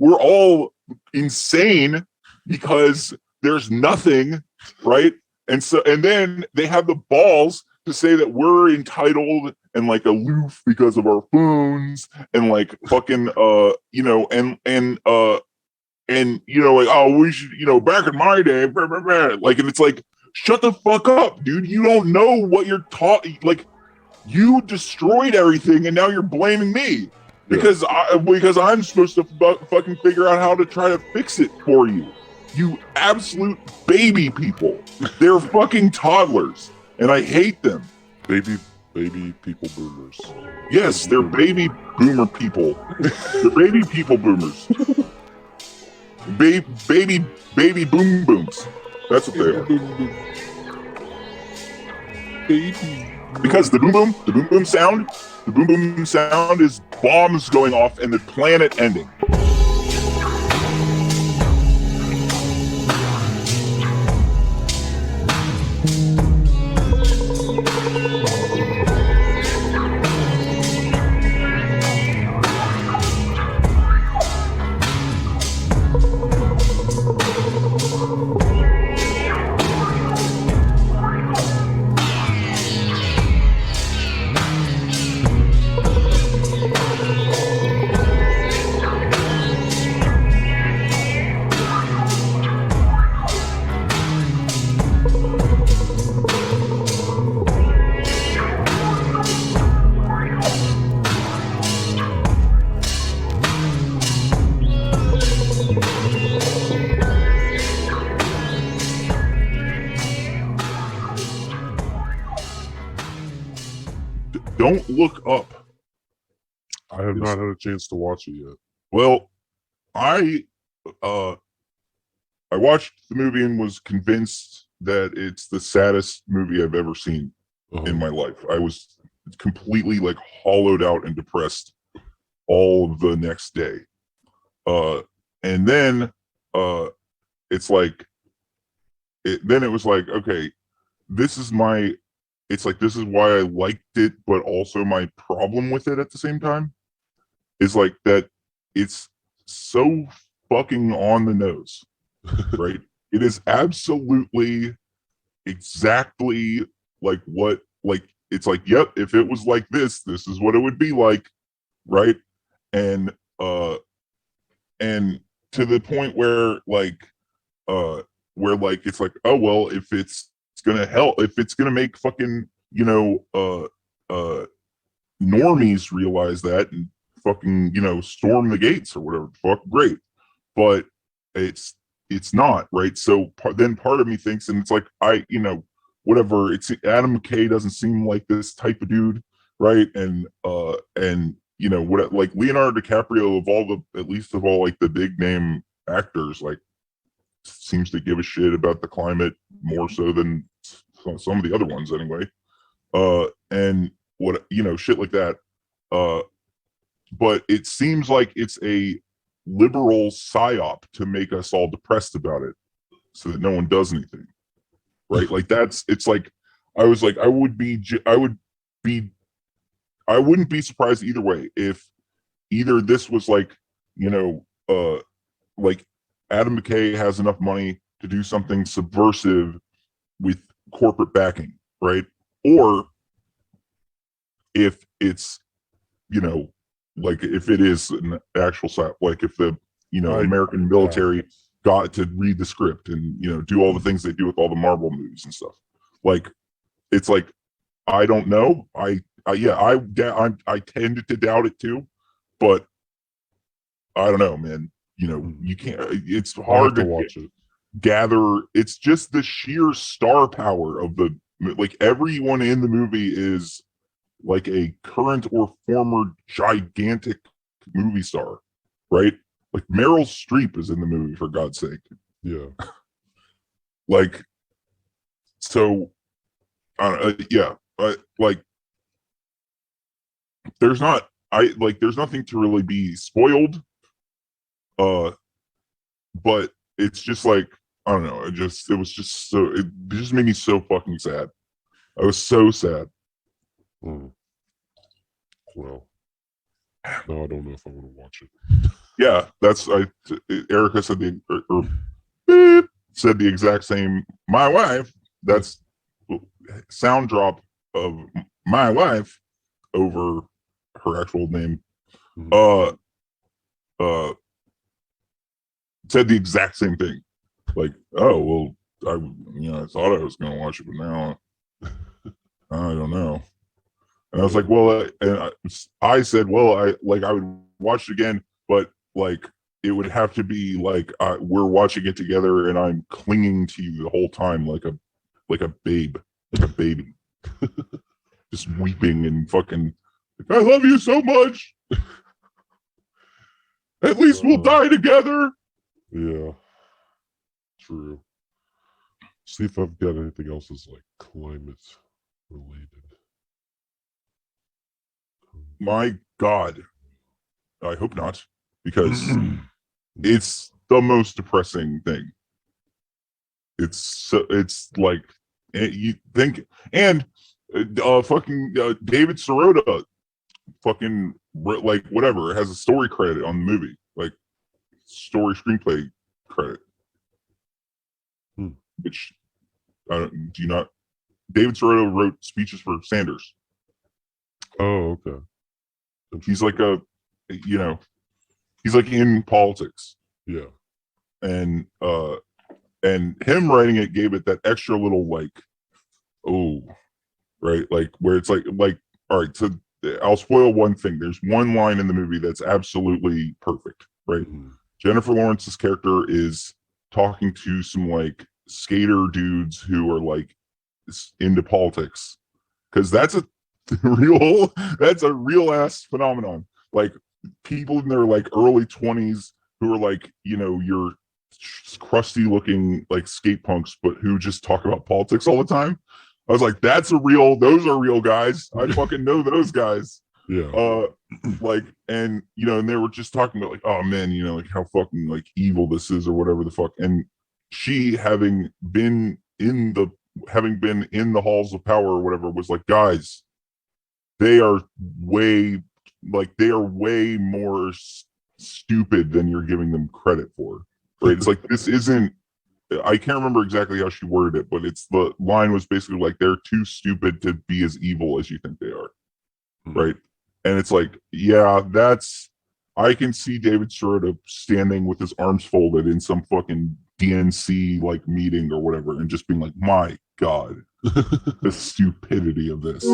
we're all insane because there's nothing, right? And then they have the balls to say that we're entitled and like aloof because of our phones and like fucking and like, oh, we should, back in my day, blah, blah, blah. Like, and it's like, shut the fuck up, dude. You don't know what you're taught. Like, you destroyed everything, and now you're blaming me because I'm supposed to fucking figure out how to try to fix it for you. You absolute baby people. They're fucking toddlers, and I hate them. Baby people boomers. Yes, they're baby boomer people. They're baby people boomers. Baby boom booms. That's what they are. Baby. Because the boom boom sound is bombs going off and the planet ending. Don't look up. I have not had a chance to watch it yet. Well, I watched the movie and was convinced that it's the saddest movie I've ever seen in my life. I was completely like hollowed out and depressed all the next day. And then it's like then it was like, okay, this is why I liked it, but also my problem with it at the same time is like that it's so fucking on the nose, right? It is absolutely exactly like what, like, it's like, yep, if it was like this is what it would be like, right? And to the point where it's like, oh well, if it's gonna help, if it's gonna make fucking normies realize that and fucking storm the gates or whatever, fuck, great. But it's not, right? So then part of me thinks, and it's like, whatever, it's Adam McKay doesn't seem like this type of dude, right? And what, like Leonardo DiCaprio, at least of all like the big name actors, like seems to give a shit about the climate more so than some of the other ones anyway. And what, shit like that. But it seems like it's a liberal psyop to make us all depressed about it so that no one does anything, right? Like it's like, I was like, I wouldn't be surprised either way if either this was like, like Adam McKay has enough money to do something subversive with corporate backing, right? Or if it's, like if it is an actual site, like if the American military got to read the script and do all the things they do with all the Marvel movies and stuff. Like, it's like, I don't know. I tended to doubt it too, but I don't know, man. You can't. It's hard to watch it. Gather. It's just the sheer star power of the, like, everyone in the movie is like a current or former gigantic movie star, right? Like Meryl Streep is in the movie, for God's sake. Yeah. Like, so, yeah, like, there's nothing to really be spoiled. But it's just like, I don't know. It just made me so fucking sad. I was so sad. Well, no, I don't know if I'm gonna watch it. Yeah, that's Erica said beep, said the exact same. My wife. That's sound drop of my wife over her actual name. Mhm. Uh, said the exact same thing. Like, oh well, I thought I was gonna watch it, but now I don't know. And I was like, well, and I said, well, I would watch it again, but like it would have to be like we're watching it together, and I'm clinging to you the whole time, like a babe, like a baby, just weeping and fucking. I love you so much. At least we'll die together. Yeah, true. See if I've got anything else that's like climate related. My God, I hope not, because it's the most depressing thing. It's like you think, and fucking David Sirota, fucking like whatever, has a story credit on the movie, like story screenplay credit. Which do you not? David Sirota wrote speeches for Sanders. Oh, okay. He's like he's like in politics. Yeah. And him writing it gave it that extra little like, oh, right, like where it's like all right, so I'll spoil one thing. There's one line in the movie that's absolutely perfect, right? Jennifer Lawrence's character is talking to some like skater dudes who are like into politics, because that's a real ass phenomenon. Like people in their like early 20s who are like, your crusty looking like skate punks, but who just talk about politics all the time. I was like, those are real guys. I fucking know those guys. Yeah. Like, and and they were just talking about like, oh man, like how fucking like evil this is or whatever the fuck. And she having been in the halls of power or whatever was like, guys, they are way more stupid than you're giving them credit for, right? It's like, this isn't, I can't remember exactly how she worded it, but the line was basically like, they're too stupid to be as evil as you think they are, right? And it's like, yeah, I can see David Sirota standing with his arms folded in some fucking DNC like meeting or whatever and just being like, my God, the stupidity of this.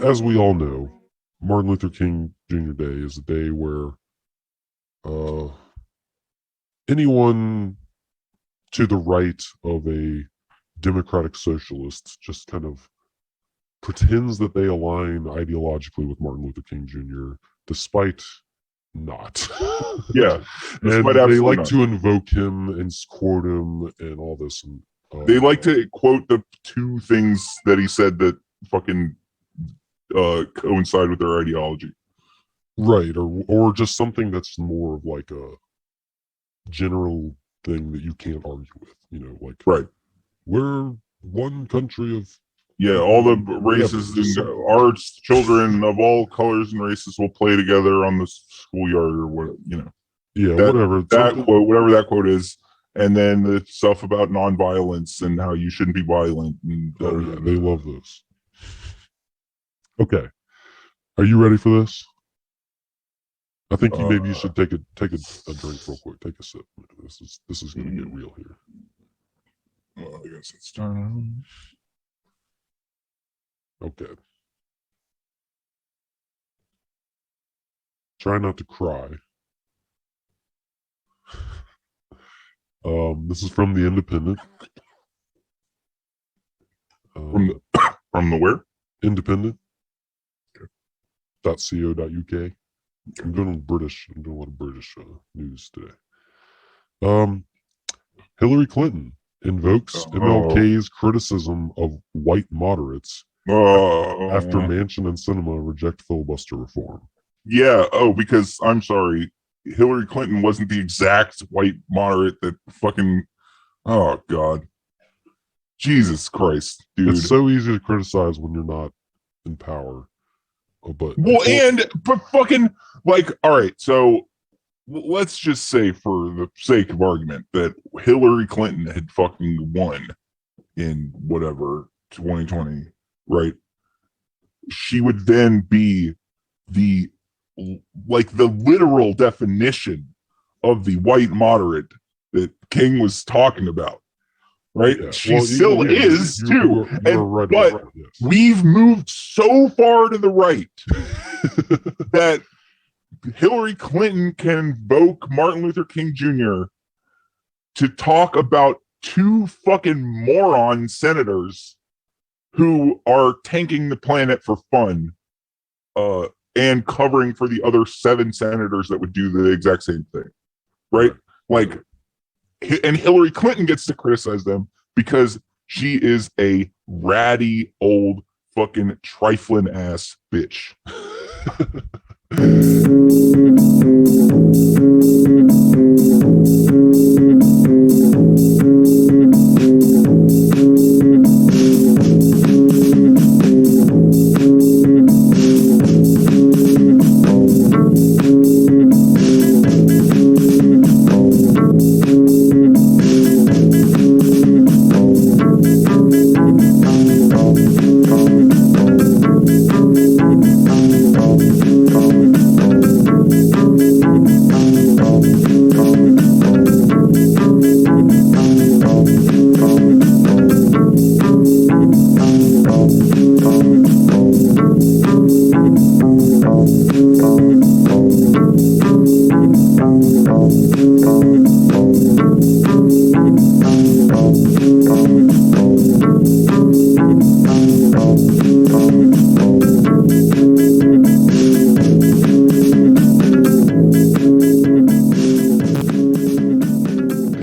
As we all know, Martin Luther King Jr. Day is a day where anyone to the right of a democratic socialist just kind of pretends that they align ideologically with Martin Luther King Jr., despite not. Yeah. And they like to invoke him and quote him and all this. And they like to quote the two things that he said that fucking coincide with their ideology. Right. Or just something that's more of like a general thing that you can't argue with, like, right, we're one country of, all the races and our children of all colors and races will play together on the schoolyard or what, whatever whatever that quote is. And then the stuff about nonviolence and how you shouldn't be violent. And they love this. Okay, are you ready for this? I think maybe you should take a drink real quick. Take a sip. This is going to get real here. Well, I guess it's time. Okay. Try not to cry. This is from the Independent. From the where? Independent. .co.uk. I'm doing a lot of British news today. Hillary Clinton invokes MLK's criticism of white moderates after Manchin and Sinema reject filibuster reform. Yeah. Oh, because I'm sorry, Hillary Clinton wasn't the exact white moderate that fucking. Oh God, Jesus Christ, dude. It's so easy to criticize when you're not in power. But fucking like, all right, so let's just say, for the sake of argument, that Hillary Clinton had fucking won in whatever 2020, right? She would then be the literal definition of the white moderate that King was talking about, right? Yeah. She still is too. Right, but yes. We've moved so far to the right that Hillary Clinton can invoke Martin Luther King Jr. to talk about two fucking moron senators who are tanking the planet for fun, and covering for the other 7 senators that would do the exact same thing, right? Like, and Hillary Clinton gets to criticize them because she is a ratty old fucking trifling ass bitch.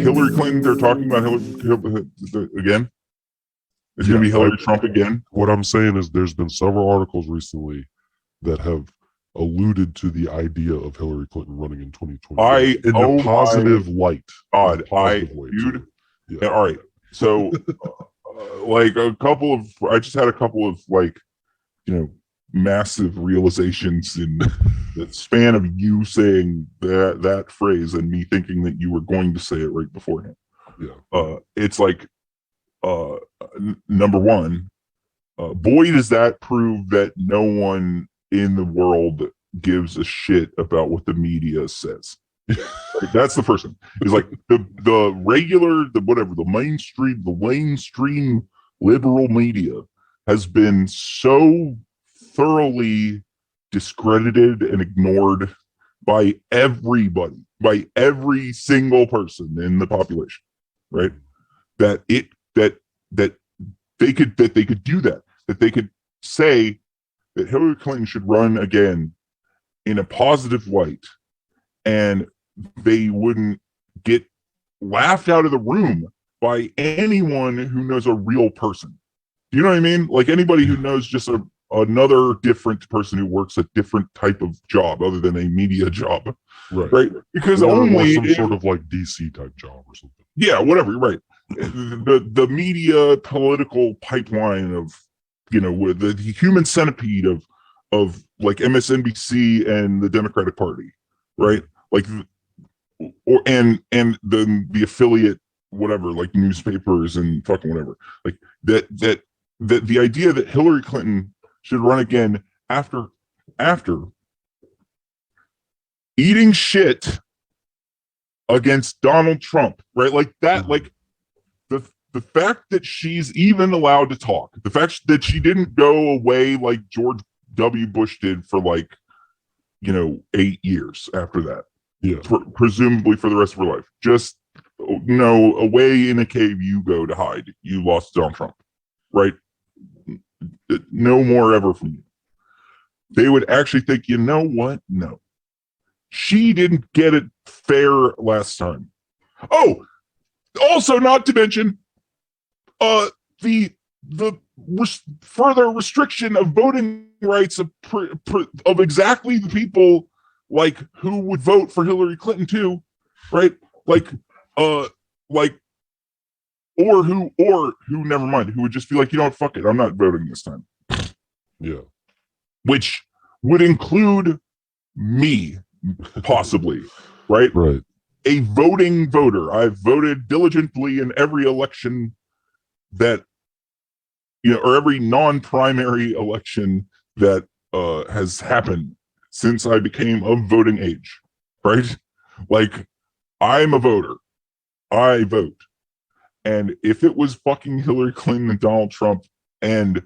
Hillary Clinton, they're talking about Hillary again. It's going to be Hillary Trump again. What I'm saying is there's been several articles recently that have alluded to the idea of Hillary Clinton running in 2020 in a positive light. God, dude. Yeah. All right. So, I just had a couple of massive realizations in the span of you saying that phrase and me thinking that you were going to say it right beforehand. Yeah. It's like, number one, boy, does that prove that no one in the world gives a shit about what the media says. Like, that's the first thing. It's like the regular, the mainstream liberal media has been so thoroughly discredited and ignored by everybody, by every single person in the population, right? That they could do that they could say that Hillary Clinton should run again in a positive light, and they wouldn't get laughed out of the room by anyone who knows a real person. Do you know what I mean? Like, anybody who knows just another different person who works a different type of job other than a media job, right? Because or some sort of like DC type job or something. Yeah, whatever. Right. The media political pipeline of, with the human centipede of like MSNBC and the Democratic Party, right? Like, and the affiliate whatever, like newspapers and fucking whatever, like that the idea that Hillary Clinton should run again after eating shit against Donald Trump, right? Like that, like the fact that she's even allowed to talk, the fact that she didn't go away like George W. Bush did for 8 years after that, yeah, presumably for the rest of her life, just no, away in a cave you go to hide. You lost Donald Trump, right? No more ever from you. They would actually think, you know what? No, she didn't get it fair last time. Oh, also not to mention, the further restriction of voting rights of exactly the people like who would vote for Hillary Clinton too, right? Like, like, or who never mind, who would just be like, you know what, fuck it, I'm not voting this time. Yeah. Which would include me, possibly, right? Right. A voting voter. I've voted diligently in every election that, or every non-primary election that has happened since I became of voting age, right? Like, I'm a voter. I vote. And if it was fucking Hillary Clinton and Donald Trump and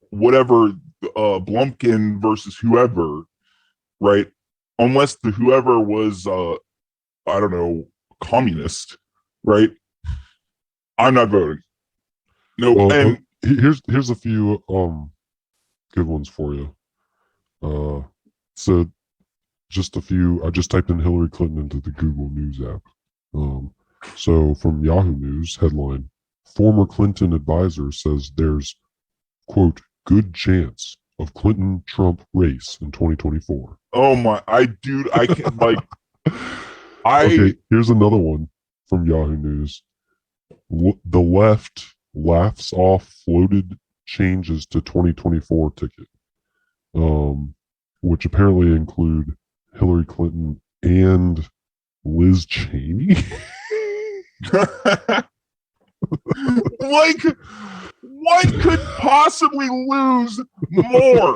whatever, Blumpkin versus whoever, right? Unless the whoever was, I don't know, communist, right? I'm not voting. No, Well, and here's a few good ones for you. So just a few. I just typed in Hillary Clinton into the Google News app. So from Yahoo News headline: former Clinton advisor says there's quote good chance of Clinton-Trump race in 2024. oh my, I can like, Okay, here's another one from Yahoo News. The left laughs off floated changes to 2024 ticket, which apparently include Hillary Clinton and Liz Cheney. like, what could possibly lose more?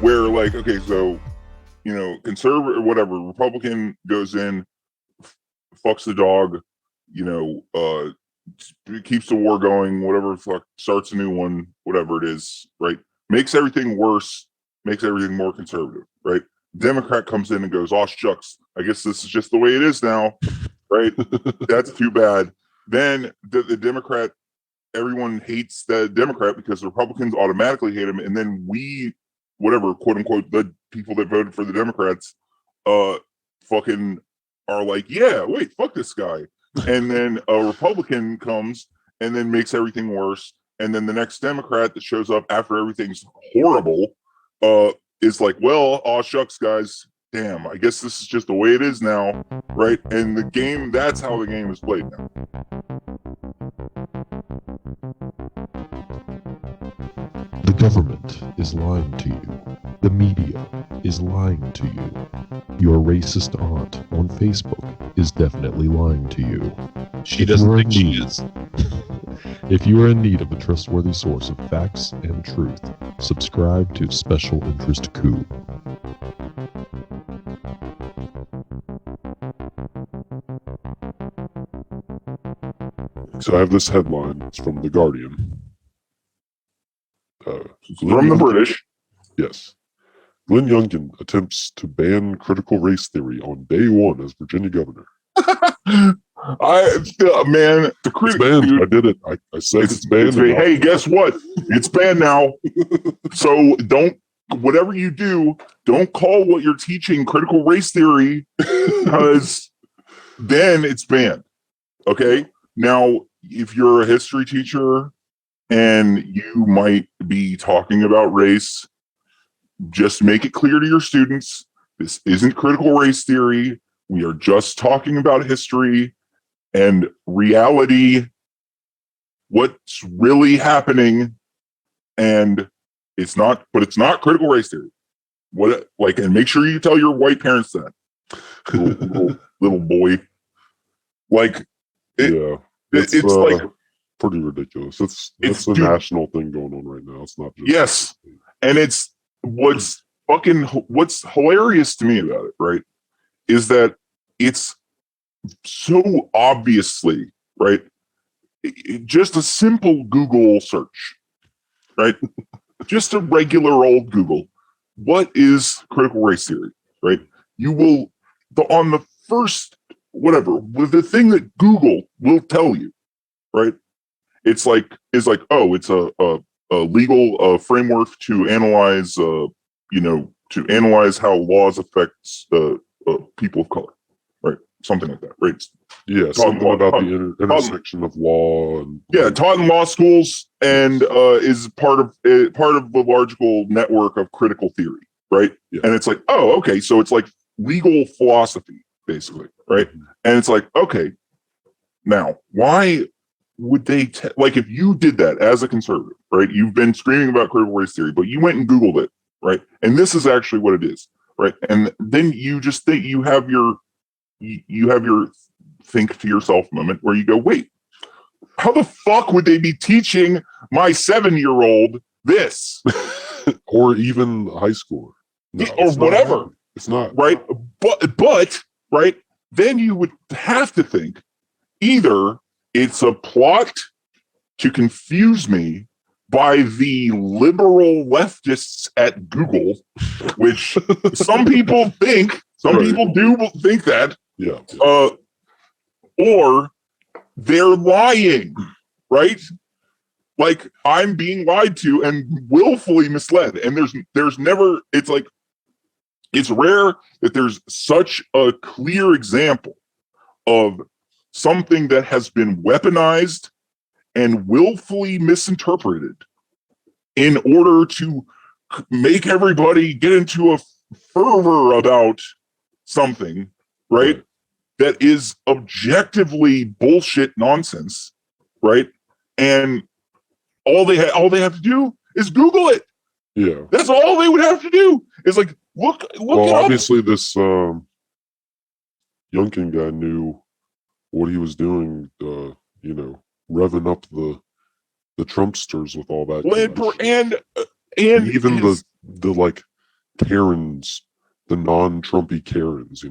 Where like, okay, so, conservative or whatever, Republican goes in, fucks the dog, keeps the war going, whatever, fuck, starts a new one, whatever it is, right? Makes everything worse, makes everything more conservative, right? Democrat comes in and goes, oh shucks, I guess this is just the way it is now, right? That's too bad. Then the Democrat, everyone hates the Democrat because the Republicans automatically hate him, and then we, whatever, quote unquote, the people that voted for the Democrats, fucking are like, yeah, wait, fuck this guy. And then a Republican comes and then makes everything worse. And then the next Democrat that shows up after everything's horrible, is like, well, aw shucks, guys, damn, I guess this is just the way it is now, right? And the game, that's how the game is played now. The government is lying to you. The media is lying to you. Your racist aunt on Facebook is definitely lying to you. She doesn't think she is. If you are in need of a trustworthy source of facts and truth, subscribe to Special Interest Coup. So I have this headline. It's from The Guardian. From the British. Yes. Glenn Youngkin attempts to ban critical race theory on day one as Virginia governor. Man, the It's banned. dude, I did it. I said it's banned. hey, guess what? It's banned now. So whatever you do, don't call what you're teaching critical race theory, because then it's banned. Okay? Now, if you're a history teacher and you might be talking about race, just make it clear to your students, this isn't critical race theory. We are just talking about history and reality, what's really happening, and it's not critical race theory. And make sure you tell your white parents that, little boy. It's like pretty ridiculous. It's a national thing going on right now. It's not just yes, and it's what's hilarious to me about it, right, is that it's so obviously, right, just a simple Google search, right, just a regular old Google, what is critical race theory, right? You will on the first whatever, with the thing that Google will tell you, right? It's like, oh, it's a legal framework to analyze, to analyze how laws affects people of color, right? Something like that, right? Yeah, something about the intersection of law and taught in law schools, and is part of the larger network of critical theory, right? Yeah. And it's like, oh, okay, so it's like legal philosophy, basically, right? Mm-hmm. And it's like, okay, now why would they if you did that as a conservative, right? You've been screaming about critical race theory, but you went and Googled it, right? And this is actually what it is, right? And then you just think you have your think to yourself moment where you go, wait, how the fuck would they be teaching my 7-year-old this? Or even high school, or whatever. It's not right. But right, then you would have to think either it's a plot to confuse me by the liberal leftists at Google, which some people think, people do think that. Yeah. Or they're lying, right? Like I'm being lied to and willfully misled. And there's never, it's like, it's rare that there's such a clear example of something that has been weaponized and willfully misinterpreted in order to make everybody get into a fervor about something, right? That is objectively bullshit nonsense, right? And all they have to do is Google it. Yeah, that's all they would have to do. Is like look. Well, obviously, this Youngkin guy knew what he was doing. Revving up the Trumpsters with all that. Well, and even the like Karens, the non-Trumpy Karens,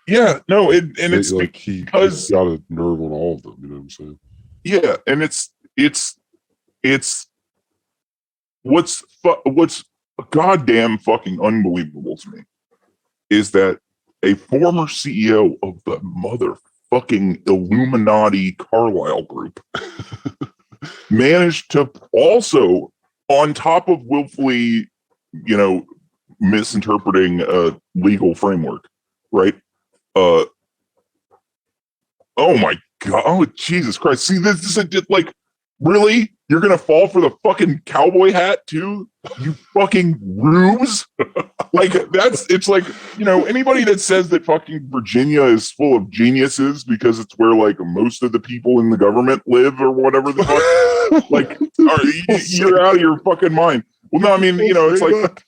Yeah, no, and it's like he's got a nerve on all of them. You know what I'm saying? Yeah, and it's what's goddamn fucking unbelievable to me is that a former CEO of the motherfucking Illuminati Carlyle Group managed to also, on top of willfully, misinterpreting a legal framework, right? Oh my God! Oh Jesus Christ! See, this is like, really? You're gonna fall for the fucking cowboy hat too? You fucking rubes! It's like, anybody that says that fucking Virginia is full of geniuses because it's where like most of the people in the government live or whatever the fuck, you're out of your fucking mind. Well, no, I mean, it's like,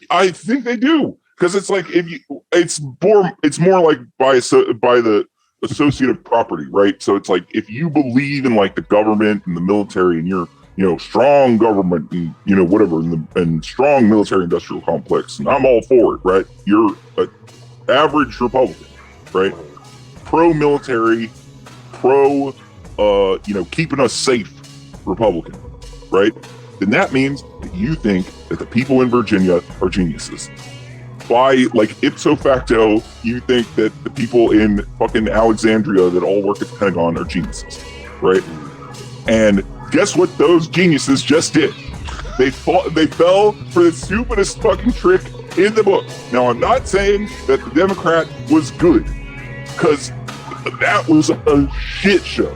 I think they do. Because it's like it's more like by the associative property, right? So it's like if you believe in like the government and the military and you're strong government and whatever and strong military industrial complex, and I'm all for it, right? You're an average Republican, right? Pro military, pro keeping us safe Republican, right? then that means that you think that the people in Virginia are geniuses. By like ipso facto, you think that the people in fucking Alexandria that all work at the Pentagon are geniuses, right? And guess what those geniuses just did? They fell for the stupidest fucking trick in the book. Now, I'm not saying that the Democrat was good, because that was a shit show.